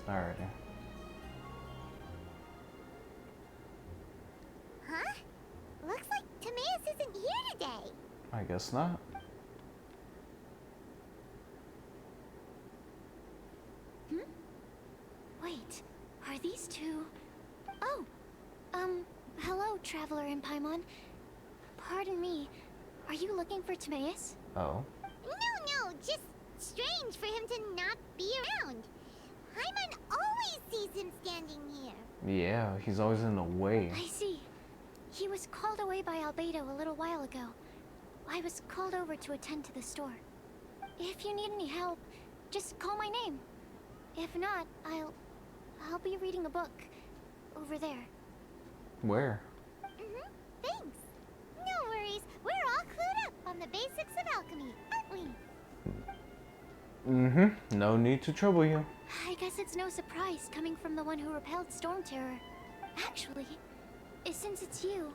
Alrighty. Huh? Looks like Timaeus isn't here today. I guess not. Wait, are these two... Oh, hello, Traveler in Paimon. Pardon me, are you looking for Timaeus? Oh. No, just strange for him to not be around. Paimon always sees him standing here. Yeah, he's always in the way. I see. He was called away by Albedo a little while ago. I was called over to attend to the store. If you need any help, just call my name. If not, I'll be reading a book over there. Where? Thanks. No worries, we're all clued up on the basics of alchemy, aren't we? No need to trouble you. I guess it's no surprise coming from the one who repelled Storm Terror. Actually, since it's you,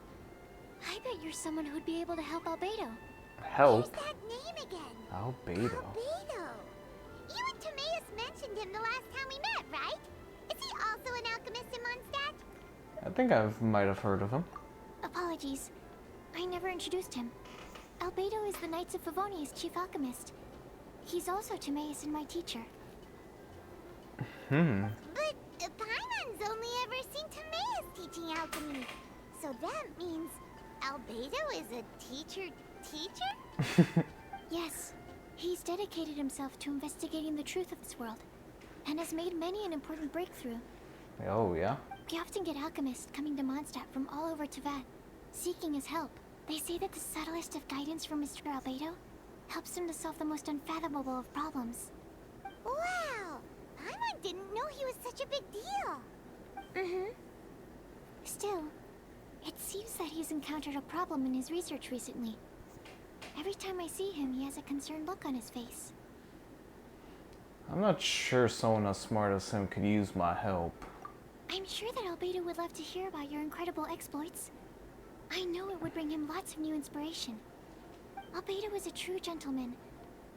I bet you're someone who'd be able to help Albedo. Help? Where's that name again? Albedo. Albedo. You and Timaeus mentioned him the last time we met, right? Is he also an alchemist in Mondstadt? I think I might have heard of him. Apologies, I never introduced him. Albedo is the Knights of Favonia's chief alchemist. He's also Timaeus and my teacher. But Paimon's only ever seen Timaeus teaching alchemy. So that means Albedo is a teacher? Yes, he's dedicated himself to investigating the truth of this world, and has made many an important breakthrough. Oh, yeah? We often get alchemists coming to Mondstadt from all over Teyvat, seeking his help. They say that the subtlest of guidance from Mr. Albedo helps him to solve the most unfathomable of problems. Wow! Paimon didn't know he was such a big deal. Still, it seems that he's encountered a problem in his research recently. Every time I see him, he has a concerned look on his face. I'm not sure someone as smart as him could use my help. I'm sure that Albedo would love to hear about your incredible exploits. I know it would bring him lots of new inspiration. Albedo is a true gentleman.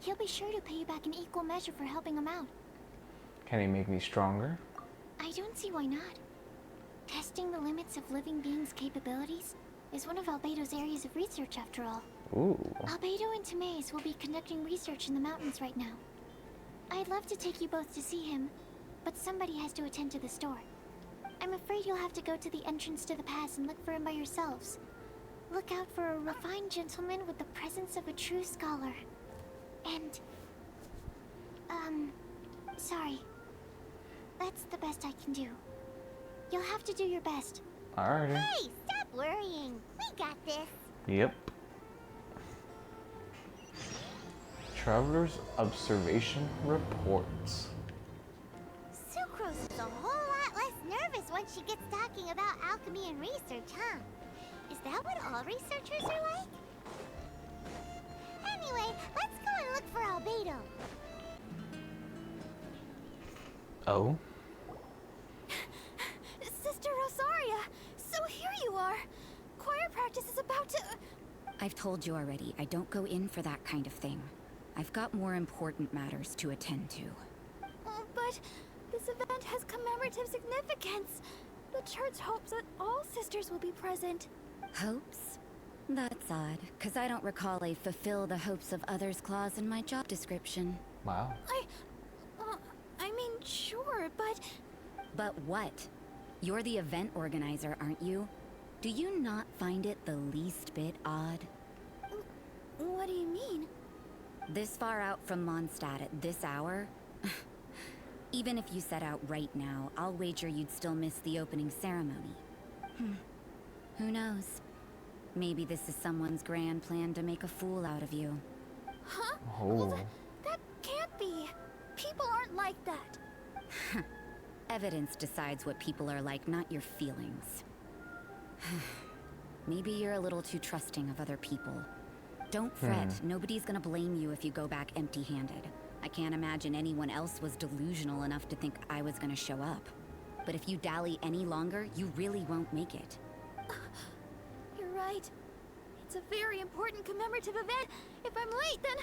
He'll be sure to pay you back in equal measure for helping him out. Can he make me stronger? I don't see why not. Testing the limits of living beings' capabilities is one of Albedo's areas of research, after all. Ooh. Albedo and Timaeus will be conducting research in the mountains right now. I'd love to take you both to see him, but somebody has to attend to the store. I'm afraid you'll have to go to the entrance to the pass and look for him by yourselves. Look out for a refined gentleman with the presence of a true scholar. And... sorry. That's the best I can do. You'll have to do your best. Alrighty. Hey, stop worrying. We got this. Yep. Traveler's Observation Reports. Sucrose is a whole lot less nervous once she gets talking about alchemy and research, huh? Is that what all researchers are like? Anyway, let's go and look for Albedo. Oh? Sister Rosaria! So here you are! Choir practice is about to... I've told you already, I don't go in for that kind of thing. I've got more important matters to attend to. But this event has commemorative significance. The church hopes that all sisters will be present. Hopes? That's odd, because I don't recall a fulfill the hopes of others clause in my job description. Wow. I mean, sure, but... But what? You're the event organizer, aren't you? Do you not find it the least bit odd? What do you mean? This far out from Mondstadt at this hour? Even if you set out right now, I'll wager you'd still miss the opening ceremony. Who knows? Maybe this is someone's grand plan to make a fool out of you. Huh? Oh. That can't be. People aren't like that. Evidence decides what people are like, not your feelings. Maybe you're a little too trusting of other people. Don't fret, nobody's gonna blame you if you go back empty-handed. I can't imagine anyone else was delusional enough to think I was gonna show up. But if you dally any longer, you really won't make it. You're right. It's a very important commemorative event. If I'm late, then...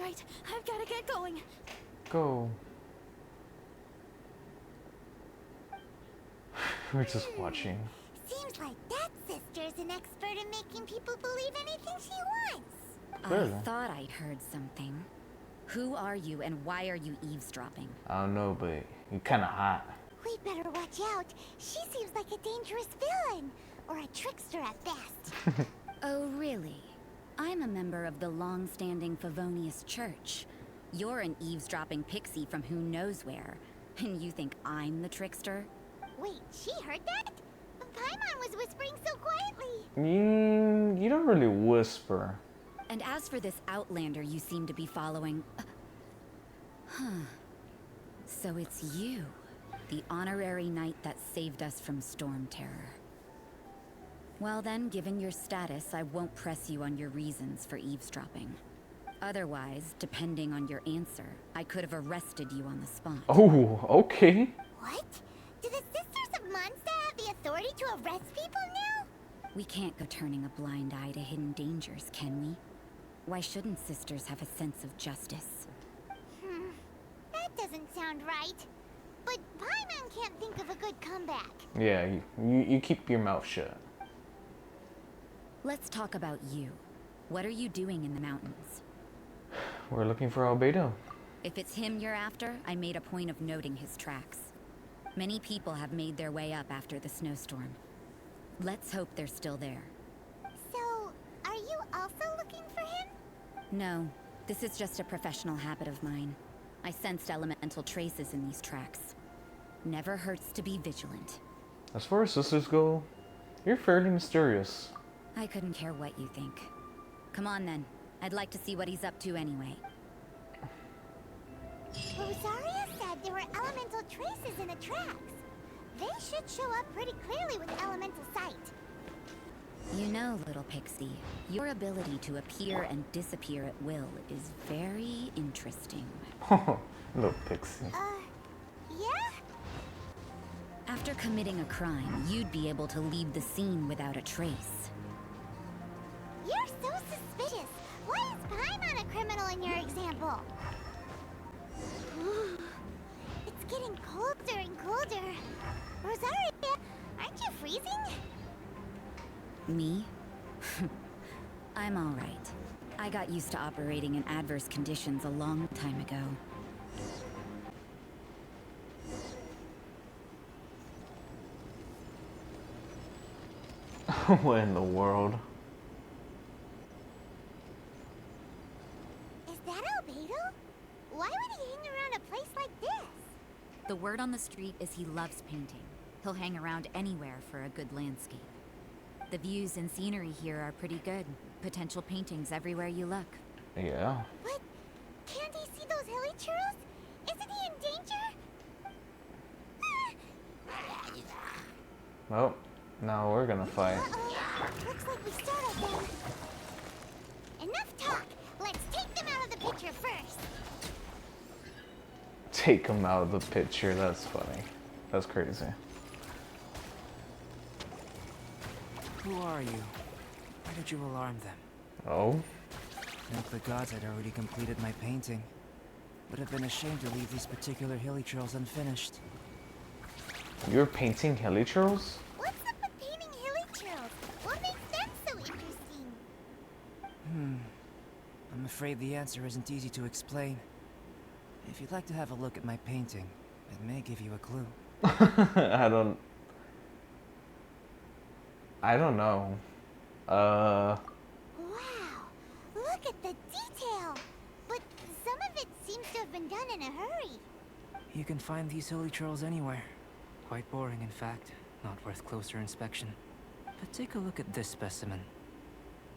right, I've gotta get going. Go. We're just watching. Seems like that sister's an expert in making people believe anything she wants. Clearly. I thought I'd heard something. Who are you and why are you eavesdropping? I don't know, but you're kind of hot. We better watch out. She seems like a dangerous villain. Or a trickster at best. Oh, really? I'm a member of the long-standing Favonius Church. You're an eavesdropping pixie from who knows where. And you think I'm the trickster? Wait, she heard that? Paimon was whispering so quietly. You don't really whisper. And as for this outlander you seem to be following... So it's you, the honorary knight that saved us from Storm Terror. Well then, given your status, I won't press you on your reasons for eavesdropping. Otherwise, depending on your answer, I could have arrested you on the spot. Oh, okay. What? Do the Sisters of Mondstadt have the authority to arrest people now? We can't go turning a blind eye to hidden dangers, can we? Why shouldn't sisters have a sense of justice? That doesn't sound right. But Paimon can't think of a good comeback. Yeah, you keep your mouth shut. Let's talk about you. What are you doing in the mountains? We're looking for Albedo. If it's him you're after, I made a point of noting his tracks. Many people have made their way up after the snowstorm. Let's hope they're still there. So, are you also looking for him? No, this is just a professional habit of mine. I sensed elemental traces in these tracks. Never hurts to be vigilant. As far as sisters go, you're fairly mysterious. I couldn't care what you think. Come on then. I'd like to see what he's up to anyway. Rosaria said there were elemental traces in the tracks. They should show up pretty clearly with elemental sight. You know, little pixie, your ability to appear and disappear at will is very interesting. Little pixie. Yeah? After committing a crime, you'd be able to leave the scene without a trace. You're so suspicious. Why is Paimon a criminal in your example? It's getting colder and colder. Rosaria, aren't you freezing? Me? I'm all right. I got used to operating in adverse conditions a long time ago. What in the world? Is that Albedo? Why would he hang around a place like this? The word on the street is he loves painting. He'll hang around anywhere for a good landscape. The views and scenery here are pretty good. Potential paintings everywhere you look. Yeah. But can't he see those hilly churros? Isn't he in danger? Well, now we're gonna fight. Uh-oh. Looks like we started them. Enough talk. Let's take them out of the picture first. Take him out of the picture. That's funny. That's crazy. Who are you? Why did you alarm them? Oh? If the gods had already completed my painting, would have been ashamed to leave these particular hilly trails unfinished. You're painting hilly churros? What's up with painting hilly churros? What makes them so interesting? I'm afraid the answer isn't easy to explain. If you'd like to have a look at my painting, it may give you a clue. I don't know. Wow. Look at the detail. But some of it seems to have been done in a hurry. You can find these hilly trails anywhere. Quite boring, in fact. Not worth closer inspection. But take a look at this specimen.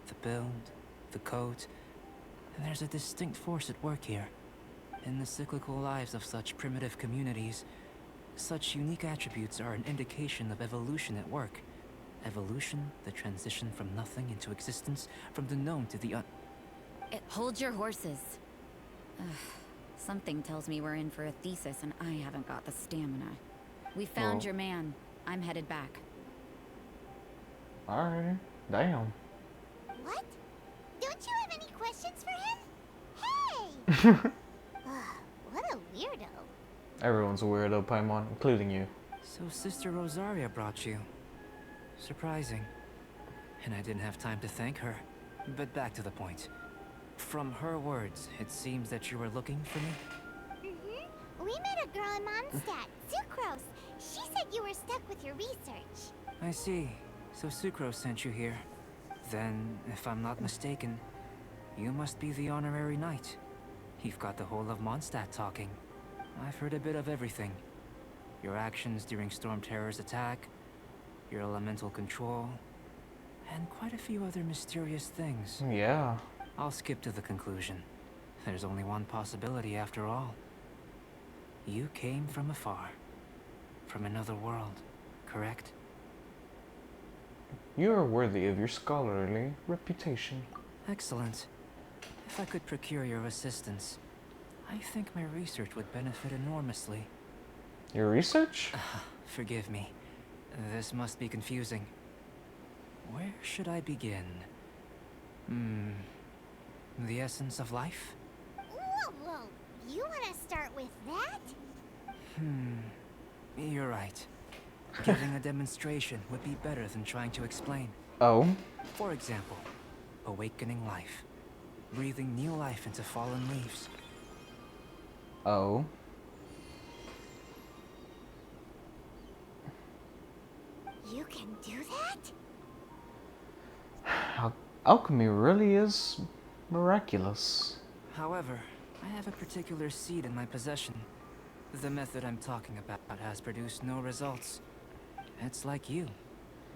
The build, the coat, and there's a distinct force at work here. In the cyclical lives of such primitive communities, such unique attributes are an indication of evolution at work. Evolution, the transition from nothing into existence, from the known to the Hold your horses. Something tells me we're in for a thesis and I haven't got the stamina. We found Well. your man. I'm headed back. Alright. Damn. Ugh, what a weirdo. Everyone's a weirdo, Paimon, including you. So Sister Rosaria brought you. Surprising. And I didn't have time to thank her. But back to the point. From her words, it seems that you were looking for me? We met a girl in Mondstadt, Sucrose. She said you were stuck with your research. I see. So Sucrose sent you here. Then, if I'm not mistaken, you must be the honorary knight. You've got the whole of Mondstadt talking. I've heard a bit of everything. Your actions during Storm Terror's attack, your elemental control, and quite a few other mysterious things. Yeah. I'll skip to the conclusion. There's only one possibility after all. You came from afar. From another world, correct? You are worthy of your scholarly reputation. Excellent. If I could procure your assistance, I think my research would benefit enormously. Your research? Forgive me. This must be confusing. Where should I begin? The essence of life? Whoa, you want to start with that? You're right. Giving a demonstration would be better than trying to explain. Oh? For example, awakening life. Breathing new life into fallen leaves. Oh? You can do that? Alchemy really is miraculous. However, I have a particular seed in my possession. The method I'm talking about has produced no results. It's like you,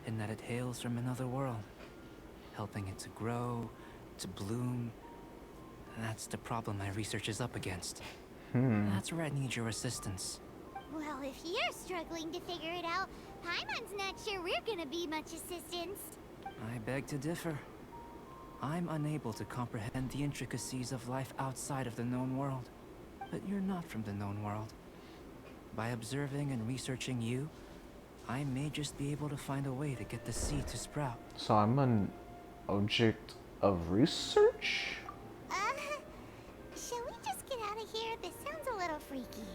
in that it hails from another world, helping it to grow, to bloom. That's the problem my research is up against. That's where I need your assistance. Well, if you're struggling to figure it out, Paimon's not sure we're gonna be much assistance. I beg to differ. I'm unable to comprehend the intricacies of life outside of the known world. But you're not from the known world. By observing and researching you, I may just be able to find a way to get the seed to sprout. So I'm an object of research? Shall we just get out of here? This sounds a little freaky.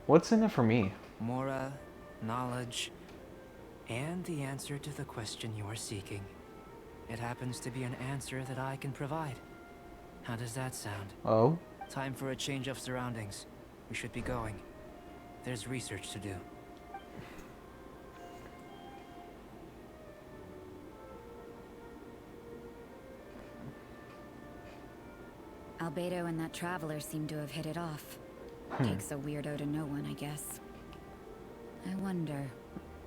What's in it for me? Mora, knowledge, and the answer to the question you are seeking. It happens to be an answer that I can provide. How does that sound? Oh? Time for a change of surroundings. We should be going. There's research to do. Albedo and that traveler seem to have hit it off. Takes a weirdo to know one, I guess. I wonder,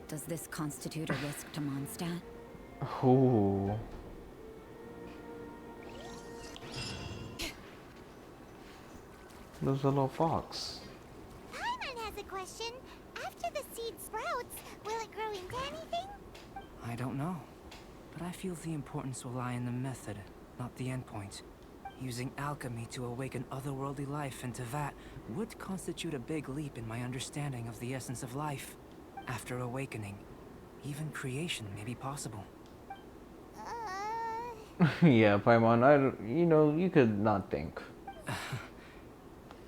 does this constitute a risk to Mondstadt? Ooh. There's a little fox. Paimon has a question. After the seed sprouts, will it grow into anything? I don't know. But I feel the importance will lie in the method, not the endpoint. Using alchemy to awaken otherworldly life into that would constitute a big leap in my understanding of the essence of life. After awakening, even creation may be possible. Yeah, Paimon, you could not think.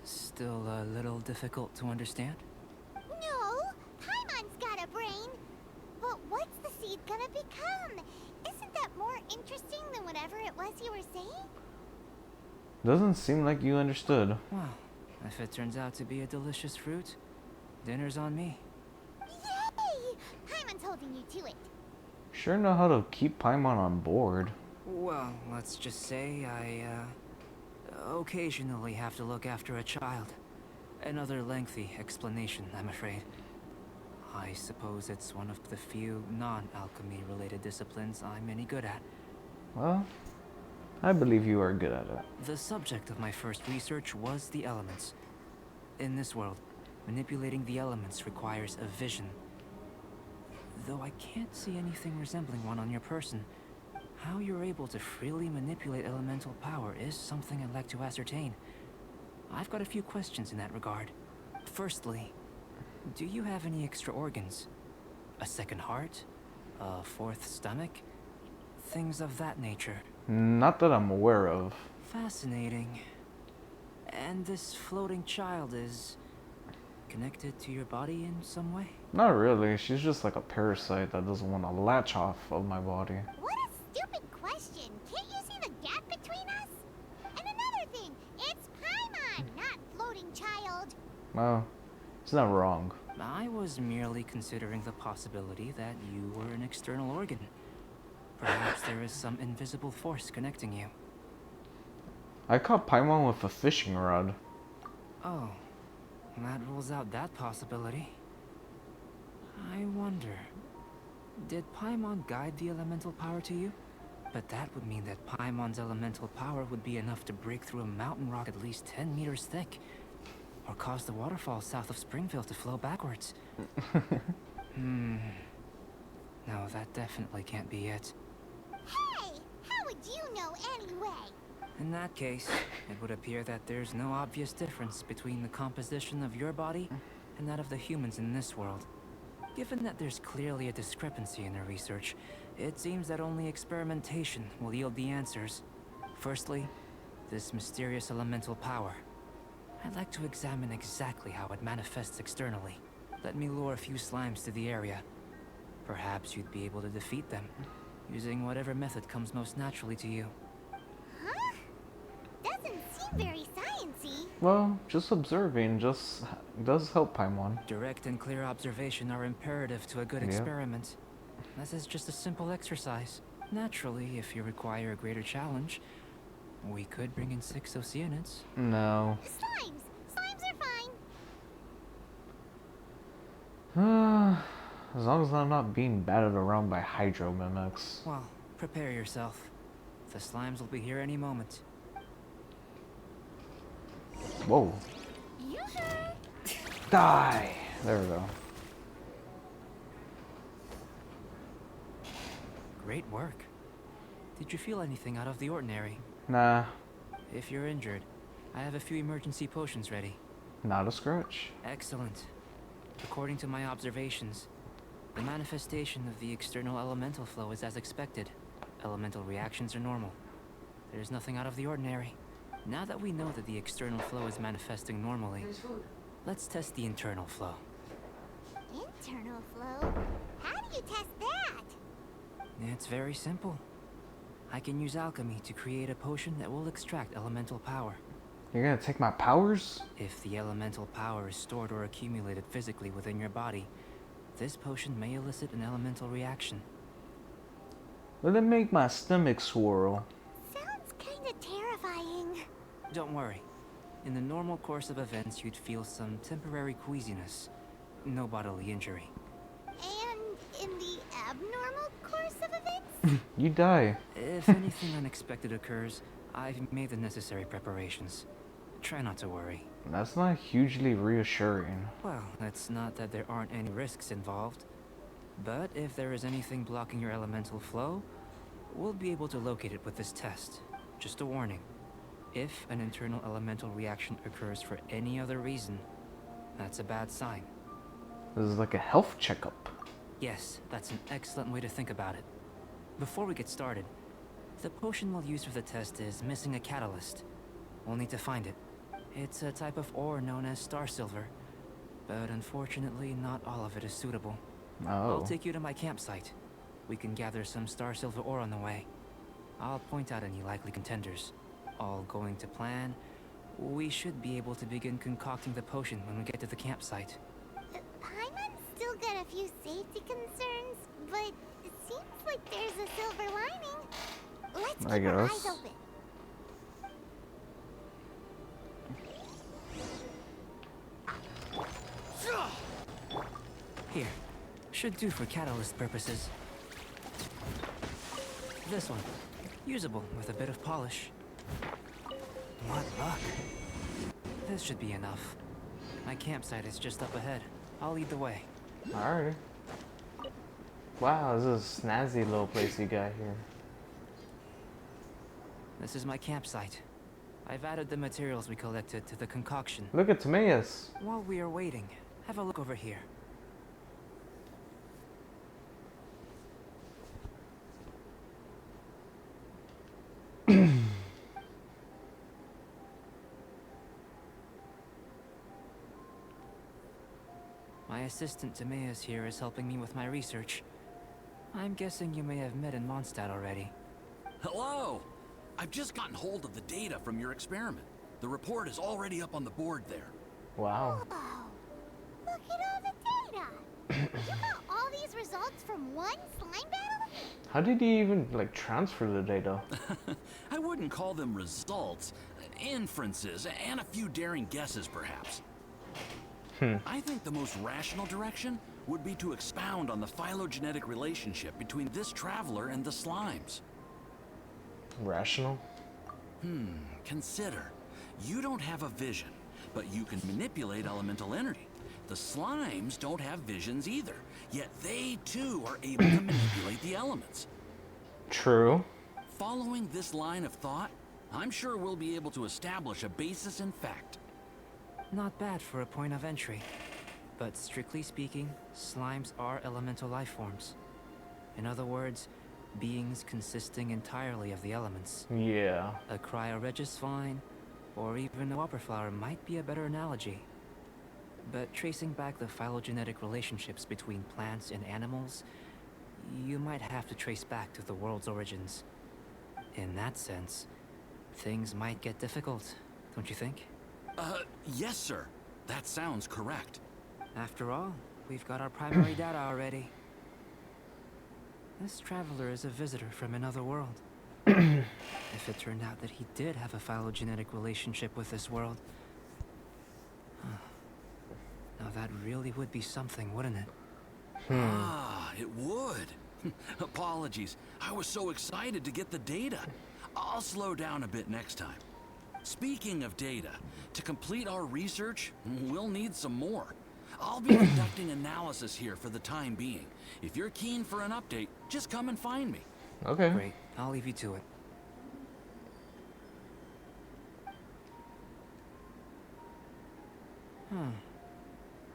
Still a little difficult to understand? No, Paimon's got a brain. But what's the seed gonna become? Isn't that more interesting than whatever it was you were saying? Doesn't seem like you understood. Well, if it turns out to be a delicious fruit, dinner's on me. Yay! Paimon's holding you to it. Sure know how to keep Paimon on board. Well, let's just say I, occasionally have to look after a child. Another lengthy explanation, I'm afraid. I suppose it's one of the few non-alchemy related disciplines I'm any good at. Well, I believe you are good at it. The subject of my first research was the elements. In this world, manipulating the elements requires a vision. Though I can't see anything resembling one on your person, how you're able to freely manipulate elemental power is something I'd like to ascertain. I've got a few questions in that regard. Firstly, do you have any extra organs? A second heart? A fourth stomach? Things of that nature. Not that I'm aware of. Fascinating. And this floating child is connected to your body in some way? Not really. She's just like a parasite that doesn't want to latch off of my body. What a stupid question. Can't you see the gap between us? And another thing, it's Paimon, not floating child. Well, it's not wrong. I was merely considering the possibility that you were an external organ. Perhaps there is some invisible force connecting you. I caught Paimon with a fishing rod. Oh, that rules out that possibility. I wonder, did Paimon guide the elemental power to you? But that would mean that Paimon's elemental power would be enough to break through a mountain rock at least 10 meters thick, or cause the waterfall south of Springfield to flow backwards. No, that definitely can't be it. Hey, how would you know anyway? In that case, it would appear that there's no obvious difference between the composition of your body and that of the humans in this world. Given that there's clearly a discrepancy in their research, it seems that only experimentation will yield the answers. Firstly, this mysterious elemental power. I'd like to examine exactly how it manifests externally. Let me lure a few slimes to the area. Perhaps you'd be able to defeat them, using whatever method comes most naturally to you. Huh? Doesn't seem very sciencey. Well, just observing just does help Paimon. Direct and clear observation are imperative to a good experiment. This is just a simple exercise. Naturally, if you require a greater challenge, we could bring in 6 Oceanids. Slimes! No. Slimes are fine. As long as I'm not being battered around by hydro mimics. Well, prepare yourself. The slimes will be here any moment. Whoa. Die! There we go. Great work. Did you feel anything out of the ordinary? Nah, If you're injured, I have a few emergency potions ready. not a scratch. Excellent. According to my observations, the manifestation of the external elemental flow is as expected. Elemental reactions are normal. There's nothing out of the ordinary. Now that we know that the external flow is manifesting normally, let's test the internal flow. Internal flow? How do you test that? It's very simple. I can use alchemy to create a potion that will extract elemental power. You're gonna take my powers? If the elemental power is stored or accumulated physically within your body, this potion may elicit an elemental reaction. Let it make my stomach swirl. Sounds kinda terrifying. Don't worry. In the normal course of events, you'd feel some temporary queasiness. No bodily injury. And in the abnormal course of events? You die. If anything unexpected occurs, I've made the necessary preparations. Try not to worry. That's not hugely reassuring. Well, it's not that there aren't any risks involved. But if there is anything blocking your elemental flow, we'll be able to locate it with this test. Just a warning. If an internal elemental reaction occurs for any other reason, that's a bad sign. This is like a health checkup. Yes, that's an excellent way to think about it. Before we get started, the potion we'll use for the test is missing a catalyst. We'll need to find it. It's a type of ore known as star silver, but unfortunately not all of it is suitable. I'll Oh. take you to my campsite. We can gather some star silver ore on the way. I'll point out any likely contenders. All going to plan, we should be able to begin concocting the potion when we get to the campsite. Paimon's still got a few safety concerns, but it seems like there's a silver lining. Let's I keep our eyes guess. open. Here, should do for catalyst purposes. This one, usable with a bit of polish. What luck. This should be enough. My campsite is just up ahead. I'll lead the way. Alrighty. Wow, this is a snazzy little place you got here. This is my campsite. I've added the materials we collected to the concoction. Look at Timaeus. While we are waiting, have a look over here. My assistant Timaeus here is helping me with my research. I'm guessing you may have met in Mondstadt already. Hello! I've just gotten hold of the data from your experiment. The report is already up on the board there. Wow. Whoa! Look at all the data! You got all these results from one slime battle? How did he even, like, transfer the data? I wouldn't call them results, inferences, and a few daring guesses, perhaps. I think the most rational direction would be to expound on the phylogenetic relationship between this traveler and the slimes. Rational? Consider, you don't have a vision, but you can manipulate elemental energy. The slimes don't have visions either, yet they too are able to manipulate the elements. True. Following this line of thought, I'm sure we'll be able to establish a basis in fact. Not bad for a point of entry. But strictly speaking, slimes are elemental life forms. In other words, beings consisting entirely of the elements. Yeah. A cryoregis vine, or even a whopperflower might be a better analogy. But tracing back the phylogenetic relationships between plants and animals, you might have to trace back to the world's origins. In that sense, things might get difficult, don't you think? Yes, sir. That sounds correct. After all, we've got our primary data already. This traveler is a visitor from another world. If it turned out that he did have a phylogenetic relationship with this world, now that really would be something, wouldn't it? Ah, it would. Apologies. I was so excited to get the data. I'll slow down a bit next time. Speaking of data, to complete our research, we'll need some more. I'll be conducting analysis here for the time being. If you're keen for an update, just come and find me. Okay. Great, I'll leave you to it.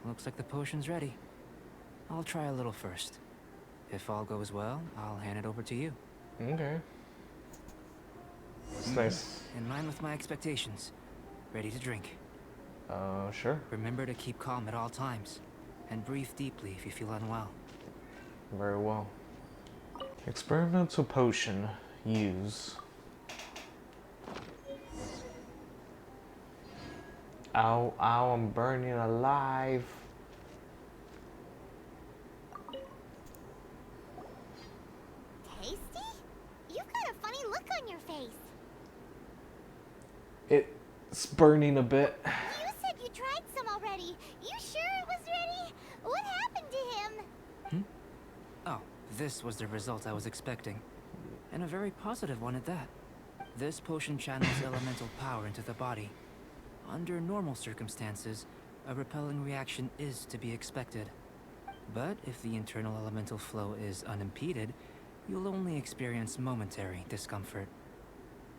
Looks like the potion's ready. I'll try a little first. If all goes well, I'll hand it over to you. Okay. It's nice. In line with my expectations. Ready to drink. Sure. Remember to keep calm at all times. And breathe deeply if you feel unwell. Very well. Experimental potion. Use. Ow, ow, I'm burning alive. Tasty? You've got a funny look on your face. It's burning a bit. You said you tried some already. You sure it was ready? What happened to him? Oh, this was the result I was expecting. And a very positive one at that. This potion channels elemental power into the body. Under normal circumstances, a repelling reaction is to be expected. But if the internal elemental flow is unimpeded, you'll only experience momentary discomfort.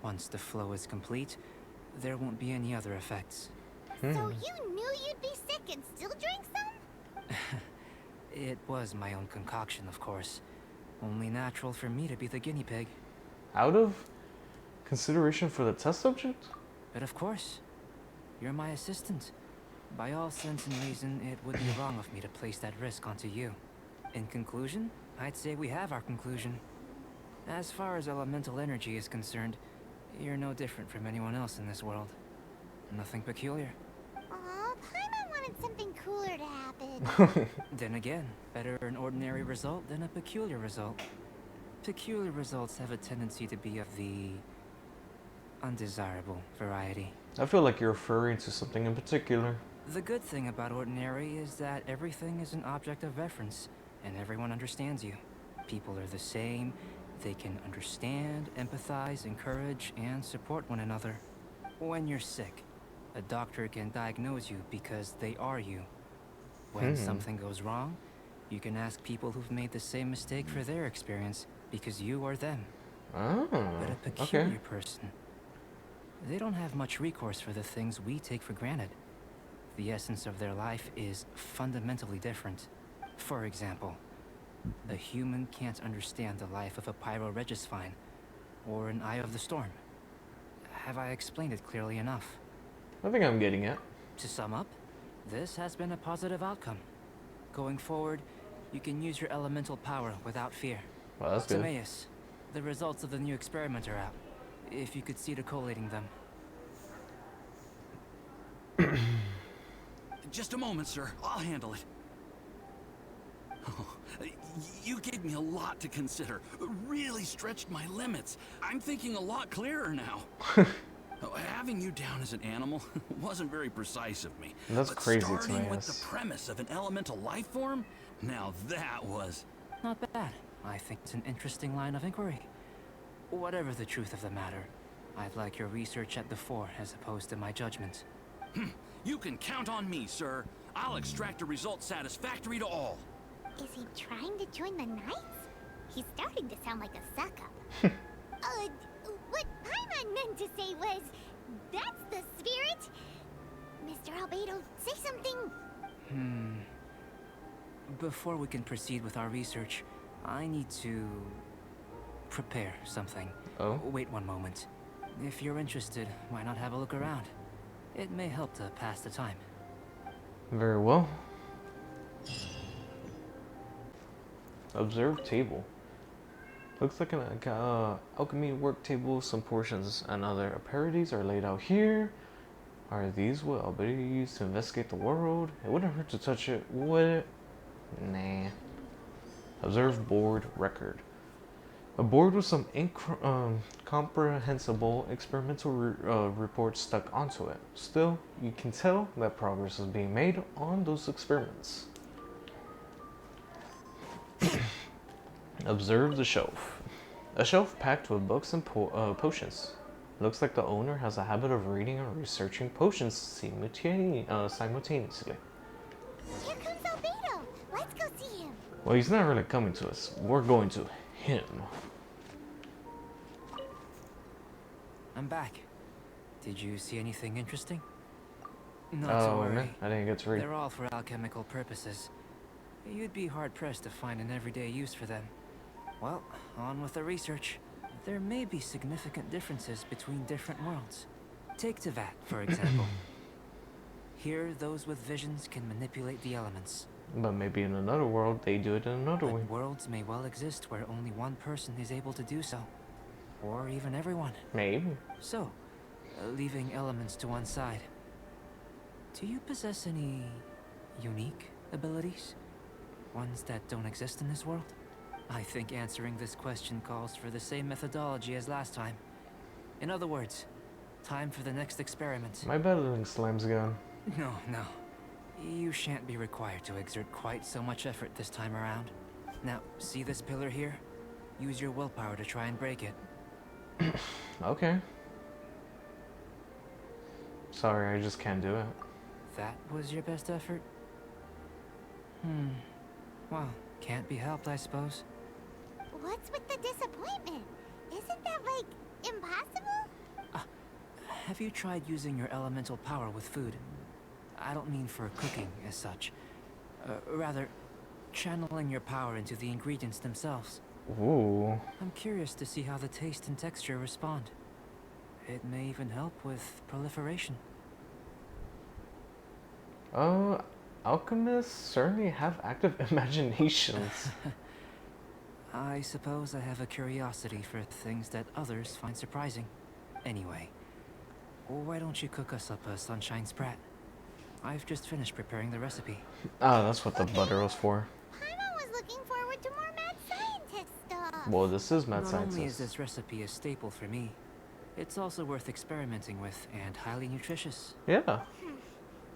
Once the flow is complete, there won't be any other effects. So you knew you'd be sick and still drank some? It was my own concoction, of course. Only natural for me to be the guinea pig. Out of consideration for the test subject? But of course, you're my assistant. By all sense and reason, it would be wrong of me to place that risk onto you. In conclusion, I'd say we have our conclusion. As far as elemental energy is concerned, you're no different from anyone else in this world. Nothing peculiar. Aw, Paimon wanted something cooler to happen. Then again, better an ordinary result than a peculiar result. Peculiar results have a tendency to be of the undesirable variety. I feel like you're referring to something in particular. The good thing about ordinary is that everything is an object of reference, and everyone understands you. People are the same. They can understand, empathize, encourage, and support one another. When you're sick, a doctor can diagnose you because they are you. When something goes wrong, you can ask people who've made the same mistake for their experience because you are them. Oh, But a peculiar okay. person, they don't have much recourse for the things we take for granted. The essence of their life is fundamentally different. For example, a human can't understand the life of a pyroregis vine or an eye of the storm. Have I explained it clearly enough? I think I'm getting it. To sum up, this has been a positive outcome. Going forward, you can use your elemental power without fear. Well, that's good. Timaeus, the results of the new experiment are out. If you could see to collating them. Just a moment, sir. I'll handle it. Oh, you gave me a lot to consider. Really stretched my limits. I'm thinking a lot clearer now. Having you down as an animal wasn't very precise of me. That's but crazy, starting with the Timaeus. premise of an elemental life form, now that was... Not bad. I think it's an interesting line of inquiry. Whatever the truth of the matter, I'd like your research at the fore as opposed to my judgment. You can count on me, sir. I'll extract a result satisfactory to all. Is he trying to join the Knights? He's starting to sound like a suck-up. What Paimon meant to say was, that's the spirit. Mr. Albedo, say something. Before we can proceed with our research, I need to prepare something. Oh? Wait one moment. If you're interested, why not have a look around? It may help to pass the time. Very well. Observe table. Looks like an alchemy work table. Some portions and other apparatus are laid out here. Are these what ALBEDO used to investigate the world? It wouldn't hurt to touch it, would it? Nah. Observe board record. A board with some incomprehensible experimental reports stuck onto it. Still, you can tell that progress is being made on those experiments. Observe the shelf. A shelf packed with books and potions. Looks like the owner has a habit of reading and researching potions simultaneously. Here comes Albedo. Let's go see him. Well, he's not really coming to us. We're going to him. I'm back. Did you see anything interesting? Not to Oh, worry. man, I didn't get to read. They're all for alchemical purposes. You'd be hard-pressed to find an everyday use for them. Well, on with the research. There may be significant differences between different worlds. Take Tevat, for example. Here, those with visions can manipulate the elements. But maybe in another world, they do it in another way. But worlds may well exist where only one person is able to do so. Or even everyone. Maybe. So, leaving elements to one side. Do you possess any unique abilities? Ones that don't exist in this world? I think answering this question calls for the same methodology as last time. In other words, time for the next experiment. My battling slam's gone. No. You shan't be required to exert quite so much effort this time around. Now, see this pillar here? Use your willpower to try and break it. Okay. Sorry, I just can't do it. That was your best effort? Well, can't be helped, I suppose. What's with the disappointment? Isn't that, like, impossible? Have you tried using your elemental power with food? I don't mean for cooking as such. Rather, channeling your power into the ingredients themselves. Ooh. I'm curious to see how the taste and texture respond. It may even help with proliferation. Alchemists certainly have active imaginations. I suppose I have a curiosity for things that others find surprising. Anyway, why don't you cook us up a sunshine sprat? I've just finished preparing the recipe. Ah, that's what the butter was for. Paimon was looking forward to more mad scientist stuff. Well, this is mad Not only is scientist. this recipe a staple for me, it's also worth experimenting with and highly nutritious. Yeah.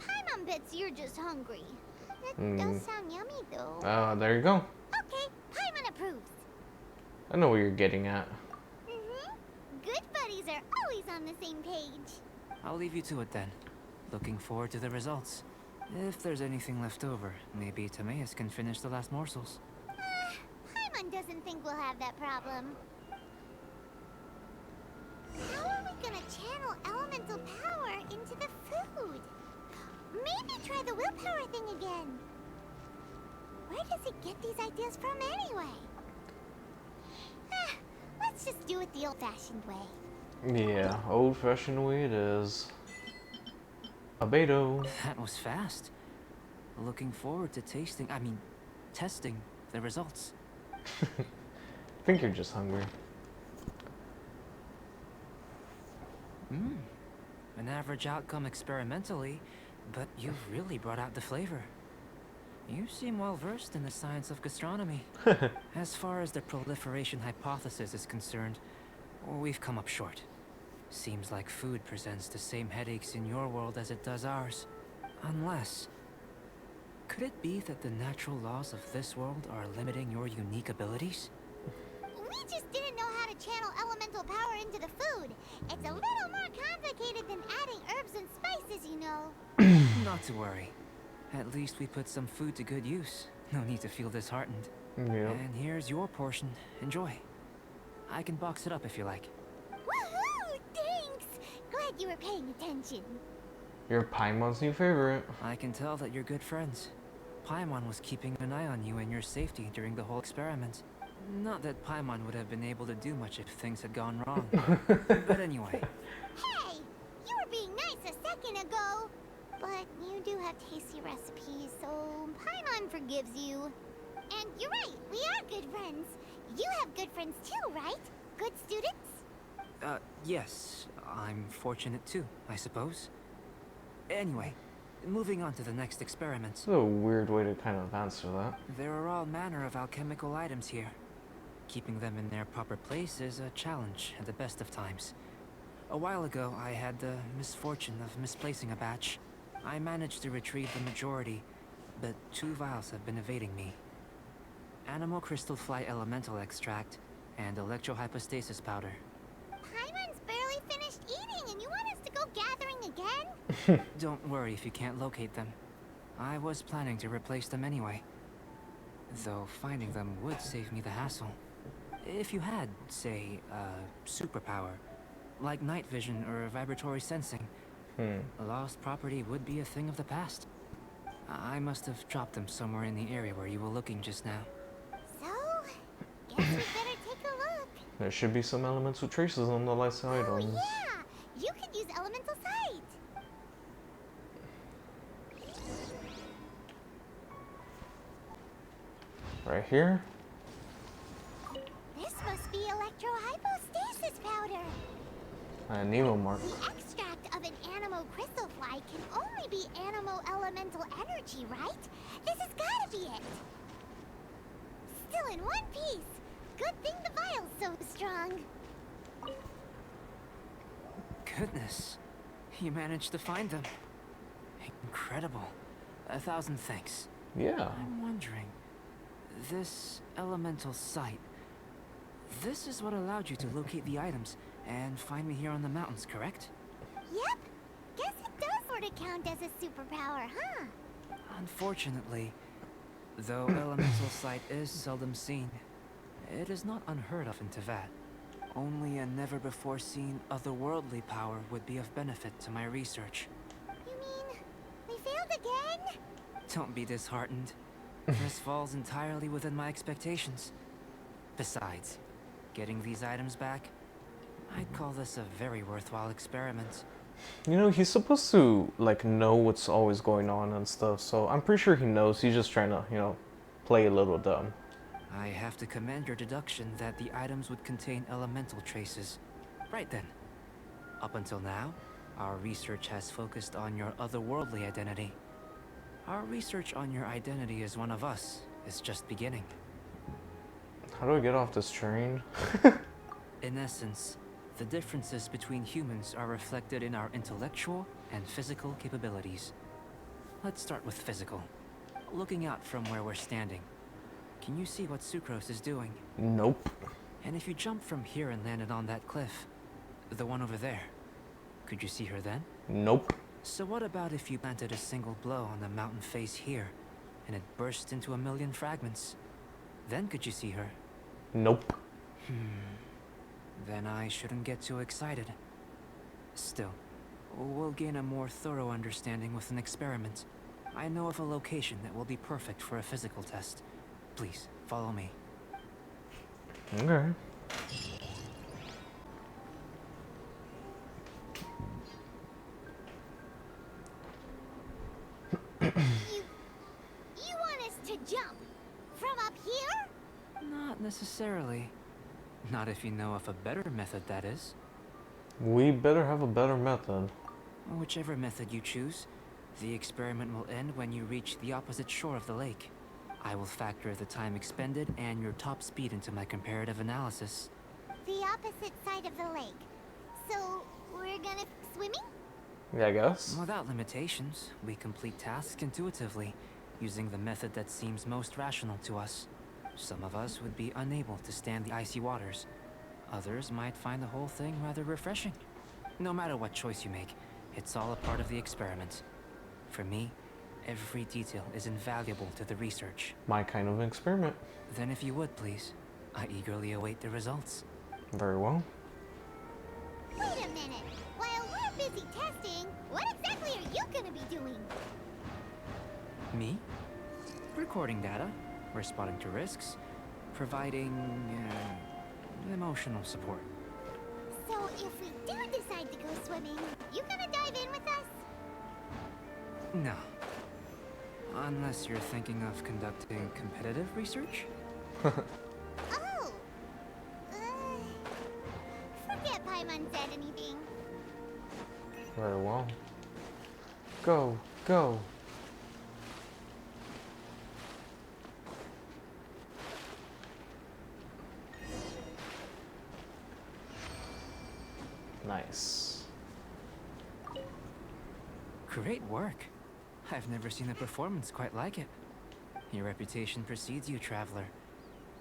Paimon bets you're just hungry. That does sound yummy, though. There you go. Okay, Paimon approves. I know what you're getting at. Good buddies are always on the same page. I'll leave you to it then. Looking forward to the results. If there's anything left over, maybe Timaeus can finish the last morsels. Paimon doesn't think we'll have that problem. How are we gonna channel elemental power into the food? Maybe try the willpower thing again. Where does he get these ideas from anyway? Let's just do it the old-fashioned way. Yeah, old-fashioned way it is. ALBEDO. That was fast. Looking forward to testing the results. I think you're just hungry. An average outcome experimentally, but you've really brought out the flavor. You seem well versed in the science of gastronomy. As far as the proliferation hypothesis is concerned, we've come up short. Seems like food presents the same headaches in your world as it does ours. Unless... could it be that the natural laws of this world are limiting your unique abilities? We just didn't know how to channel elemental power into the food. It's a little more complicated than adding herbs and spices, you know. Not to worry. At least we put some food to good use. No need to feel disheartened. Yeah. And here's your portion. Enjoy. I can box it up if you like. Woohoo! Thanks! Glad you were paying attention. You're Paimon's new favorite. I can tell that you're good friends. Paimon was keeping an eye on you and your safety during the whole experiment. Not that Paimon would have been able to do much if things had gone wrong. But anyway. Hey! You were being nice a second ago. But you do have tasty recipes, so Paimon forgives you. And you're right, we are good friends. You have good friends too, right? Good students? Yes. I'm fortunate too, I suppose. Anyway, moving on to the next experiment. That's a weird way to kind of answer that. There are all manner of alchemical items here. Keeping them in their proper place is a challenge at the best of times. A while ago, I had the misfortune of misplacing a batch. I managed to retrieve the majority, but 2 vials have been evading me. Animal crystal fly elemental extract and electrohypostasis powder. Paimon's barely finished eating and you want us to go gathering again? Don't worry if you can't locate them. I was planning to replace them anyway. Though finding them would save me the hassle. If you had, say, a superpower, like night vision or vibratory sensing, lost property would be a thing of the past. I must have dropped them somewhere in the area where you were looking just now. So, guess we better take a look. There should be some elemental traces on the lights Oh items. yeah! You could use elemental sight. Right here. This must be electrohypostasis powder. Nemo mark. The extract of an animo crystal fly can only be animo elemental energy, right? This has gotta be it. Still in one piece. Good thing the vial's so strong. Goodness, you managed to find them. Incredible. 1,000 thanks. Yeah. I'm wondering, this elemental sight, this is what allowed you to locate the items and find me here on the mountains, correct? Yep. Guess it does sort of count as a superpower, huh? Unfortunately, though elemental sight is seldom seen, it is not unheard of in Teyvat. Only a never-before-seen otherworldly power would be of benefit to my research. You mean, we failed again? Don't be disheartened. This falls entirely within my expectations. Besides, getting these items back, I'd call this a very worthwhile experiment. You know, he's supposed to, like, know what's always going on and stuff, so I'm pretty sure he knows. He's just trying to, you know, play a little dumb. I have to commend your deduction that the items would contain elemental traces. Right then. Up until now, our research has focused on your otherworldly identity. Our research on your identity as one of us is just beginning. How do I get off this train? In essence, the differences between humans are reflected in our intellectual and physical capabilities. Let's start with physical. Looking out from where we're standing, can you see what Sucrose is doing? Nope. And if you jumped from here and landed on that cliff, the one over there, could you see her then? Nope. So what about if you planted a single blow on the mountain face here, and it burst into 1,000,000 fragments? Then could you see her? Nope. Then I shouldn't get too excited. Still, we'll gain a more thorough understanding with an experiment. I know of a location that will be perfect for a physical test. Please, follow me. Okay. necessarily. Not if you know of a better method, that is. We better have a better method. Whichever method you choose, the experiment will end when you reach the opposite shore of the lake. I will factor the time expended and your top speed into my comparative analysis. The opposite side of the lake. So, we're gonna swimming? Yeah, I guess. Without limitations, we complete tasks intuitively, using the method that seems most rational to us. Some of us would be unable to stand the icy waters. Others might find the whole thing rather refreshing. No matter what choice you make, it's all a part of the experiment. For me, every detail is invaluable to the research. My kind of experiment. Then if you would, please, I eagerly await the results. Very well. Wait a minute. While we're busy testing, what exactly are you gonna be doing? Me? Recording data, responding to risks, providing emotional support. So, if we do decide to go swimming, you gonna dive in with us? No. Unless you're thinking of conducting competitive research? Oh! Forget Paimon said anything. Very well. Go, go. Nice. Great work. I've never seen a performance quite like it. Your reputation precedes you, traveler.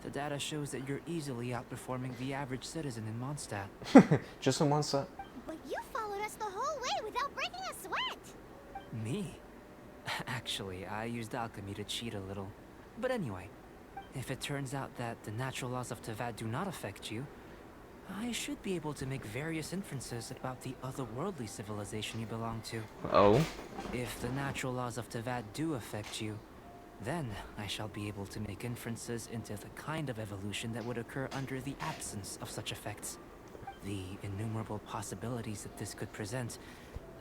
The data shows that you're easily outperforming the average citizen in Mondstadt. Just in one set. But you followed us the whole way without breaking a sweat! Me? Actually, I used alchemy to cheat a little. But anyway, if it turns out that the natural laws of Tavad do not affect you, I should be able to make various inferences about the otherworldly civilization you belong to. Oh. If the natural laws of Tavad do affect you, then I shall be able to make inferences into the kind of evolution that would occur under the absence of such effects. The innumerable possibilities that this could present,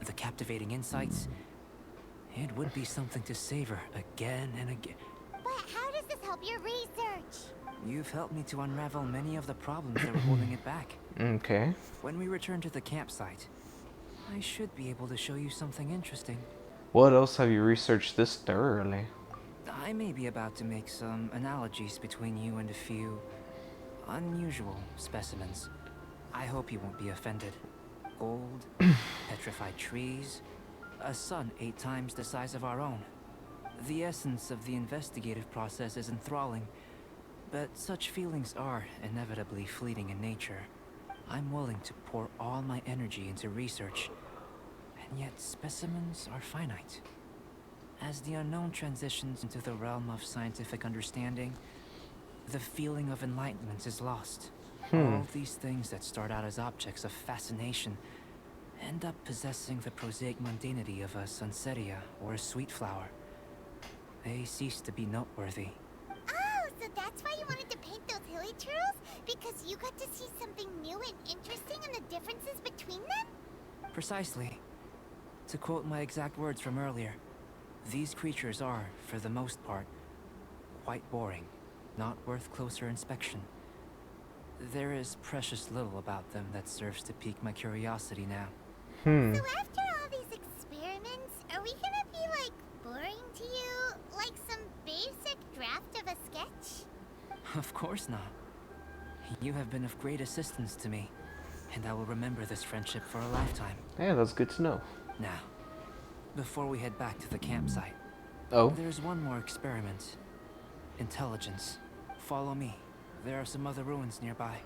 the captivating insights, it would be something to savor again and again. But how does this help your research? You've helped me to unravel many of the problems that were holding it back. Okay. When we return to the campsite, I should be able to show you something interesting. What else have you researched this thoroughly? I may be about to make some analogies between you and a few unusual specimens. I hope you won't be offended. Old, petrified trees, a sun 8 times the size of our own. The essence of the investigative process is enthralling, but such feelings are inevitably fleeting in nature. I'm willing to pour all my energy into research, and yet specimens are finite. As the unknown transitions into the realm of scientific understanding, the feeling of enlightenment is lost. All these things that start out as objects of fascination end up possessing the prosaic mundanity of a sunsetia or a sweet flower. They cease to be noteworthy. Oh, so that's why you wanted to paint those hilly turtles? Because you got to see something new and interesting and the differences between them? Precisely. To quote my exact words from earlier, these creatures are, for the most part, quite boring, not worth closer inspection. There is precious little about them that serves to pique my curiosity now. So after all these experiments, are we gonna be, like, boring to you? Like some basic draft of a sketch? Of course not. You have been of great assistance to me, and I will remember this friendship for a lifetime. Yeah, that's good to know. Now, before we head back to the campsite, Oh. there's one more experiment. Intelligence. Follow me. There are some other ruins nearby.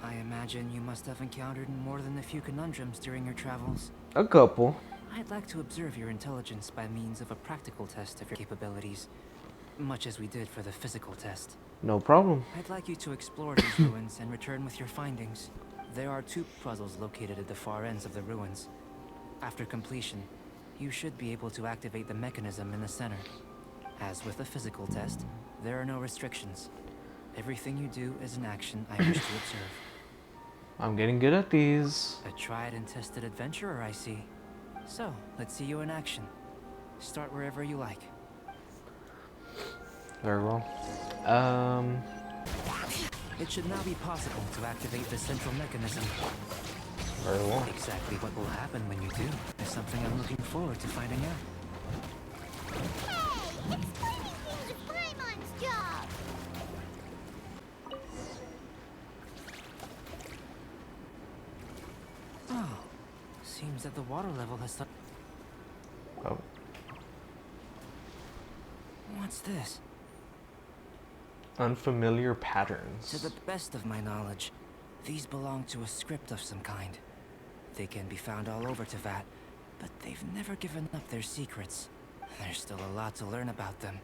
I imagine you must have encountered more than a few conundrums during your travels. A couple. I'd like to observe your intelligence by means of a practical test of your capabilities, much as we did for the physical test. No problem. I'd like you to explore these ruins and return with your findings. There are 2 puzzles located at the far ends of the ruins. After completion, you should be able to activate the mechanism in the center. As with the physical test, there are no restrictions. Everything you do is an action I wish to observe. I'm getting good at these. A tried and tested adventurer, I see. So, let's see you in action. Start wherever you like. Very well. It should now be possible to activate the central mechanism. Very well. Exactly what will happen when you do is something I'm looking forward to finding out. Hey, explaining things is Paimon's job. Oh, seems that the water level has... Oh. What's this? Unfamiliar To patterns. the best of my knowledge, these belong to a script of some kind. They can be found all over Teyvat, but they've never given up their secrets. There's still a lot to learn about them.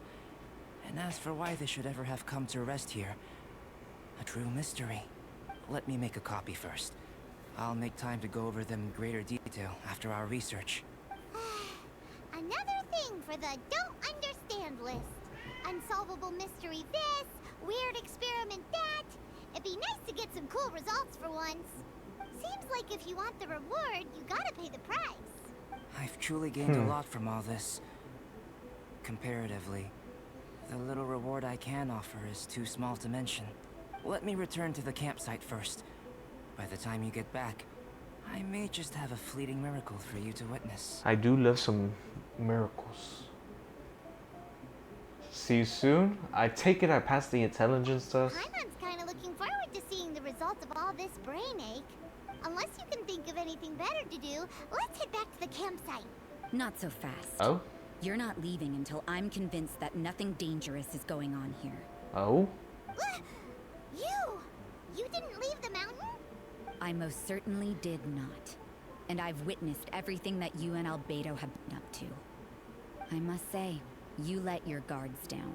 And as for why they should ever have come to rest here, a true mystery. Let me make a copy first. I'll make time to go over them in greater detail after our research. Another thing for the don't understand list. Unsolvable mystery this, weird experiment that. It'd be nice to get some cool results for once. Seems like if you want the reward, you gotta pay the price. I've truly gained a lot from all this. Comparatively, the little reward I can offer is too small to mention. Let me return to the campsite first. By the time you get back, I may just have a fleeting miracle for you to witness. I do love some miracles. See you soon. I take it I passed the intelligence test. Paimon's kinda looking forward to seeing the results of all this brain ache. Unless you can think of anything better to do, let's head back to the campsite. Not so fast. Oh? You're not leaving until I'm convinced that nothing dangerous is going on here. Oh? You didn't leave the mountain? I most certainly did not. And I've witnessed everything that you and Albedo have been up to. I must say, you let your guards down.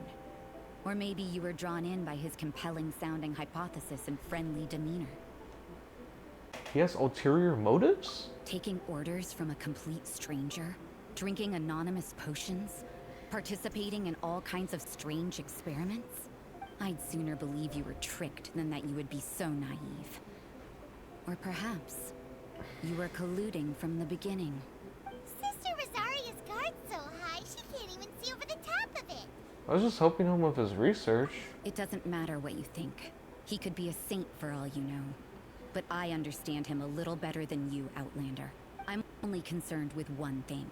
Or maybe you were drawn in by his compelling-sounding hypothesis and friendly demeanor. He has ulterior motives? Taking orders from a complete stranger, drinking anonymous potions, participating in all kinds of strange experiments? I'd sooner believe you were tricked than that you would be so naive. Or perhaps you were colluding from the beginning. Sister Rosaria's guard's so high, she can't even see over the top of it. I was just helping him with his research. It doesn't matter what you think. He could be a saint for all you know. But I understand him a little better than you, Outlander. I'm only concerned with one thing.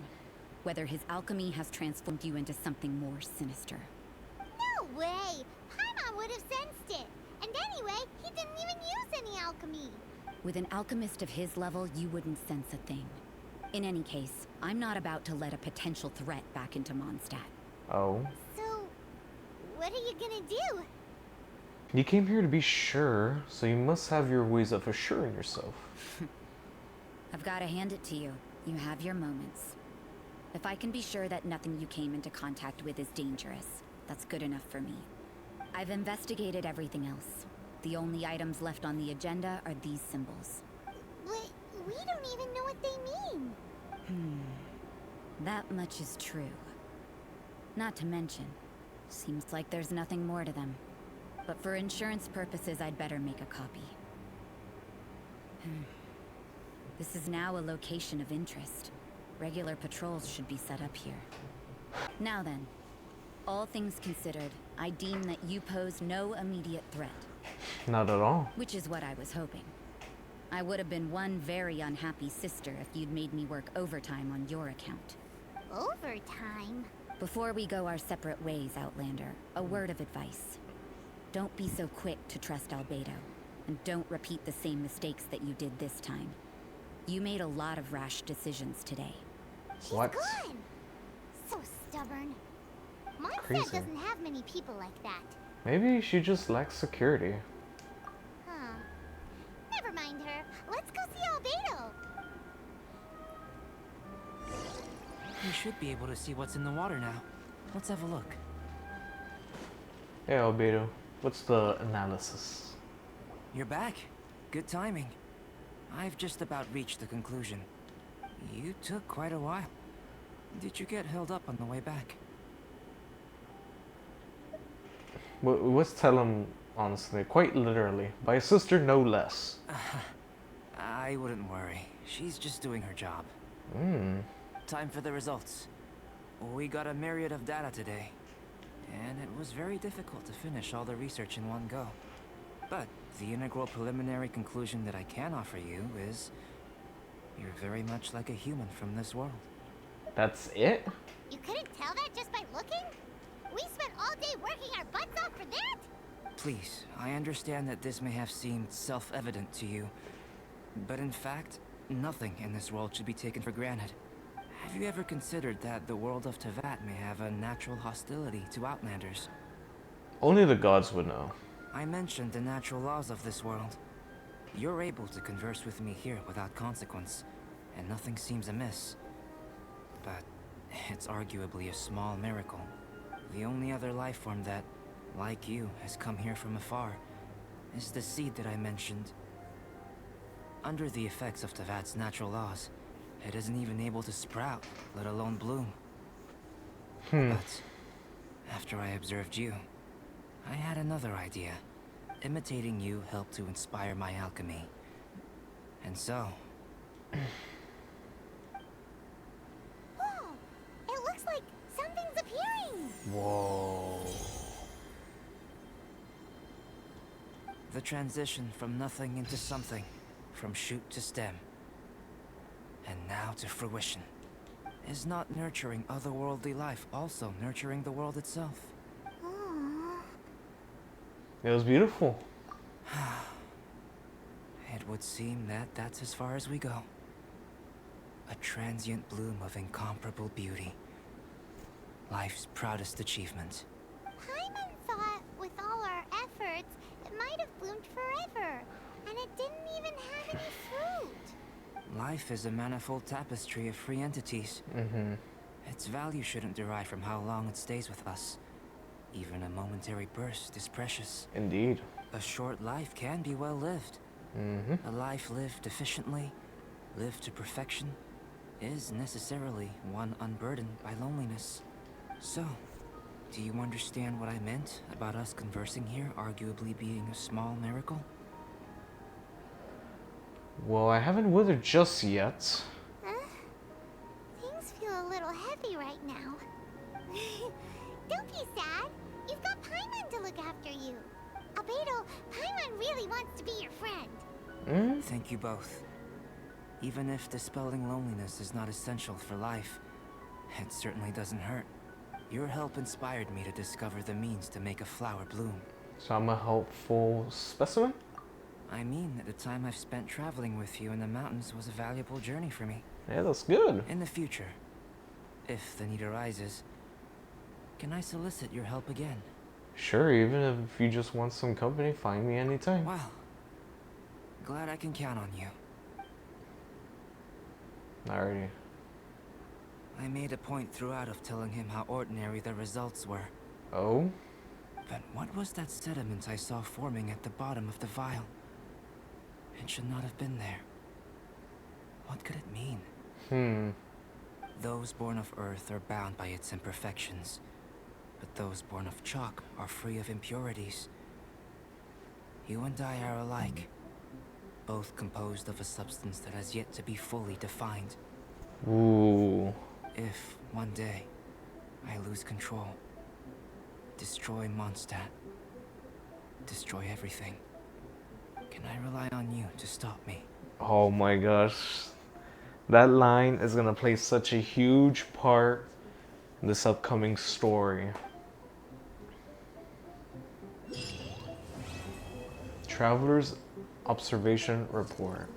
Whether his alchemy has transformed you into something more sinister. No way! Paimon would have sensed it. And anyway, he didn't even use any alchemy. With an alchemist of his level, you wouldn't sense a thing. In any case, I'm not about to let a potential threat back into Mondstadt. Oh? So, what are you gonna do? You came here to be sure, so you must have your ways of assuring yourself. I've got to hand it to you. You have your moments. If I can be sure that nothing you came into contact with is dangerous, that's good enough for me. I've investigated everything else. The only items left on the agenda are these symbols. But we don't even know what they mean. That much is true. Not to mention, seems like there's nothing more to them. But for insurance purposes, I'd better make a copy. This is now a location of interest. Regular patrols should be set up here. Now then, all things considered, I deem that you pose no immediate threat. Not at all. Which is what I was hoping. I would have been one very unhappy sister if you'd made me work overtime on your account. Overtime? Before we go our separate ways, Outlander, a word of advice. Don't be so quick to trust Albedo, and don't repeat the same mistakes that you did this time. You made a lot of rash decisions today. She's What? gone. So stubborn. Mondstadt Crazy. doesn't have many people like that. Maybe she just lacks security. Huh. Never mind her. Let's go see Albedo. We should be able to see what's in the water now. Let's have a look. Hey, Albedo. What's the analysis? You're back. Good timing. I've just about reached the conclusion. You took quite a while. Did you get held up on the way back? Let's tell him honestly, quite literally. By a sister, no less. I wouldn't worry. She's just doing her job. time for the results. We got a myriad of data today, and it was very difficult to finish all the research in one go. But the integral preliminary conclusion that I can offer you is you're very much like a human from this world. That's it? You couldn't tell that just by looking? We spent all day working our butts off for that? Please, I understand that this may have seemed self-evident to you, but in fact, nothing in this world should be taken for granted. Have you ever considered that the world of Tevat may have a natural hostility to Outlanders? Only the gods would know. I mentioned the natural laws of this world. You're able to converse with me here without consequence, and nothing seems amiss. But it's arguably a small miracle. The only other life form that, like you, has come here from afar is the seed that I mentioned. Under the effects of Tevat's natural laws, it isn't even able to sprout, let alone bloom. But after I observed you, I had another idea. Imitating you helped to inspire my alchemy. And so... Whoa! It looks like something's appearing! Whoa. the transition from nothing into something, from shoot to stem, and now to fruition. Is not nurturing otherworldly life also nurturing the world itself? It was beautiful. It would seem that that's as far as we go. A transient bloom of incomparable beauty. Life's proudest achievement. Paimon thought with all our efforts, it might have bloomed forever, and it didn't even have any fruit. Life is a manifold tapestry of free entities. Its value shouldn't derive from how long it stays with us. Even a momentary burst is precious. Indeed. A short life can be well lived. A life lived efficiently, lived to perfection, is necessarily one unburdened by loneliness. So, do you understand what I meant about us conversing here arguably being a small miracle? Well, I haven't withered just yet. Things feel a little heavy right now. Don't be sad. You've got Paimon to look after you. Albedo, Paimon really wants to be your friend. Thank you both. Even if dispelling loneliness is not essential for life, it certainly doesn't hurt. Your help inspired me to discover the means to make a flower bloom. So I'm a helpful specimen? I mean that the time I've spent traveling with you in the mountains was a valuable journey for me. Yeah, that's good. In the future, if the need arises, can I solicit your help again? Sure, even if you just want some company, find me anytime. Well, glad I can count on you. Alrighty. I made a point throughout of telling him how ordinary the results were. Oh? But what was that sediment I saw forming at the bottom of the vial? It should not have been there. What could it mean? Those born of Earth are bound by its imperfections, but those born of chalk are free of impurities. You and I are alike, both composed of a substance that has yet to be fully defined. Ooh. If, one day, I lose control, destroy Mondstadt, destroy everything, can I rely on you to stop me? Oh my gosh. That line is gonna play such a huge part in this upcoming story. Traveler's Observation Report.